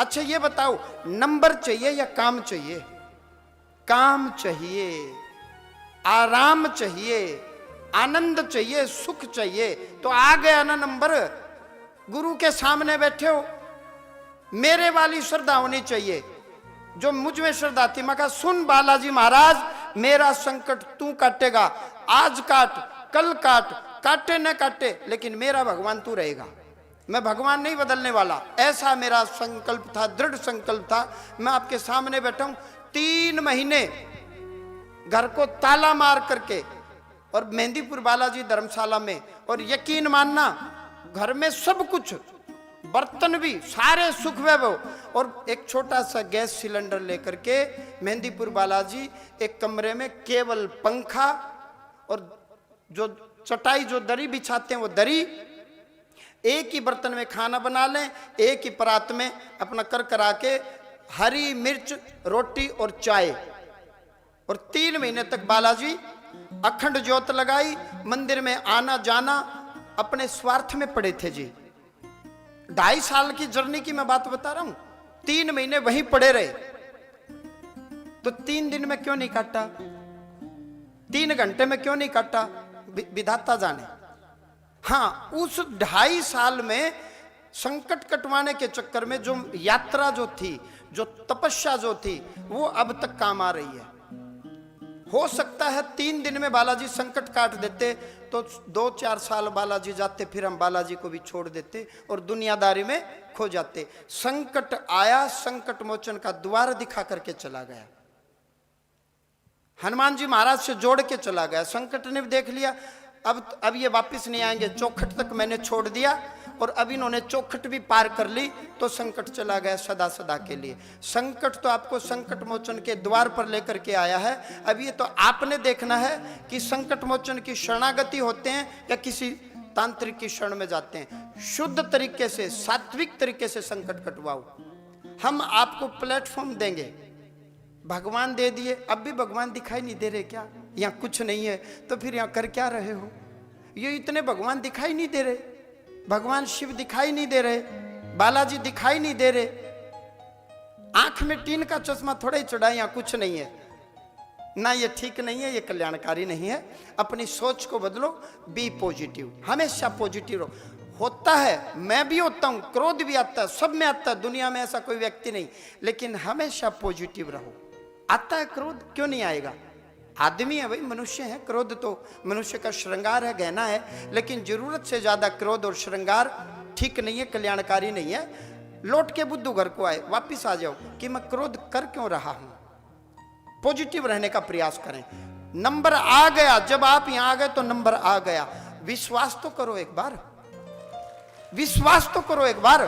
अच्छा ये बताओ, नंबर चाहिए या काम चाहिए? काम चाहिए, आराम चाहिए, आनंद चाहिए, सुख चाहिए। तो आ गया ना नंबर। गुरु के सामने बैठे हो, मेरे वाली श्रद्धा होनी चाहिए जो मुझ में श्रद्धा थी। मैं कहा सुन बालाजी महाराज, मेरा संकट तू काटेगा, आज काट कल काट, काटे न काटे, लेकिन मेरा भगवान तू रहेगा। मैं भगवान नहीं बदलने वाला, ऐसा मेरा संकल्प था, दृढ़ संकल्प था। मैं आपके सामने बैठा हूं 3 महीने घर को ताला मार करके, और मेहंदीपुर बालाजी धर्मशाला में, और यकीन मानना घर में सब कुछ, बर्तन भी सारे सुख वैभव, और एक छोटा सा गैस सिलेंडर लेकर के मेहंदीपुर बालाजी एक कमरे में केवल पंखा, और जो चटाई जो दरी बिछाते हैं वो दरी, एक ही बर्तन में खाना बना लें, एक ही परात में अपना कर करा के हरी मिर्च रोटी और चाय। और 3 महीने तक बालाजी अखंड ज्योत लगाई, मंदिर में आना जाना, अपने स्वार्थ में पड़े थे जी। 2.5 साल की जर्नी की मैं बात बता रहा हूं। 3 महीने वहीं पड़े रहे, तो 3 दिन में क्यों नहीं काटा, 3 घंटे में क्यों नहीं काटा, विधाता जाने। हाँ, उस 2.5 साल में संकट कटवाने के चक्कर में जो यात्रा जो थी, जो तपस्या जो थी, वो अब तक काम आ रही है। हो सकता है 3 दिन में बालाजी संकट काट देते तो 2-4 साल बालाजी जाते, फिर हम बालाजी को भी छोड़ देते और दुनियादारी में खो जाते। संकट आया, संकट मोचन का द्वार दिखा करके चला गया। हनुमान जी महाराज से जोड़ के चला गया। संकट ने देख लिया अब ये वापस नहीं आएंगे, चौखट तक मैंने छोड़ दिया, और अब इन्होंने चौखट भी पार कर ली, तो संकट चला गया सदा सदा के लिए। संकट तो आपको संकट मोचन के द्वार पर लेकर के आया है। अब ये तो आपने देखना है कि संकट मोचन की शरणागति होते हैं या किसी तांत्रिक की शरण में जाते हैं। शुद्ध तरीके से, सात्विक तरीके से संकट कटवाओ। हम आपको प्लेटफॉर्म देंगे। भगवान दे दिए, अब भी भगवान दिखाई नहीं दे रहे क्या? यहाँ कुछ नहीं है तो फिर यहाँ कर क्या रहे हो? ये इतने भगवान दिखाई नहीं दे रहे, भगवान शिव दिखाई नहीं दे रहे, बालाजी दिखाई नहीं दे रहे, आंख में टीन का चश्मा थोड़ा ही चढ़ा, यहाँ कुछ नहीं है ना, ये ठीक नहीं है, ये कल्याणकारी नहीं है। अपनी सोच को बदलो, बी पॉजिटिव, हमेशा पॉजिटिव रहो। होता है, मैं भी होता हूं, क्रोध भी आता है, सब में आता है, दुनिया में ऐसा कोई व्यक्ति नहीं, लेकिन हमेशा पॉजिटिव रहो। आता है क्रोध, क्यों नहीं आएगा? आदमी है भाई, मनुष्य है। क्रोध तो मनुष्य का श्रृंगार है, गहना है, लेकिन जरूरत से ज्यादा क्रोध और श्रृंगार ठीक नहीं है, कल्याणकारी नहीं है। लौट के बुद्धू घर को आए, वापिस आ जाओ कि मैं क्रोध कर क्यों रहा हूं। पॉजिटिव रहने का प्रयास करें। नंबर आ गया, जब आप यहां आ गए तो नंबर आ गया। विश्वास तो करो एक बार, विश्वास तो करो एक बार।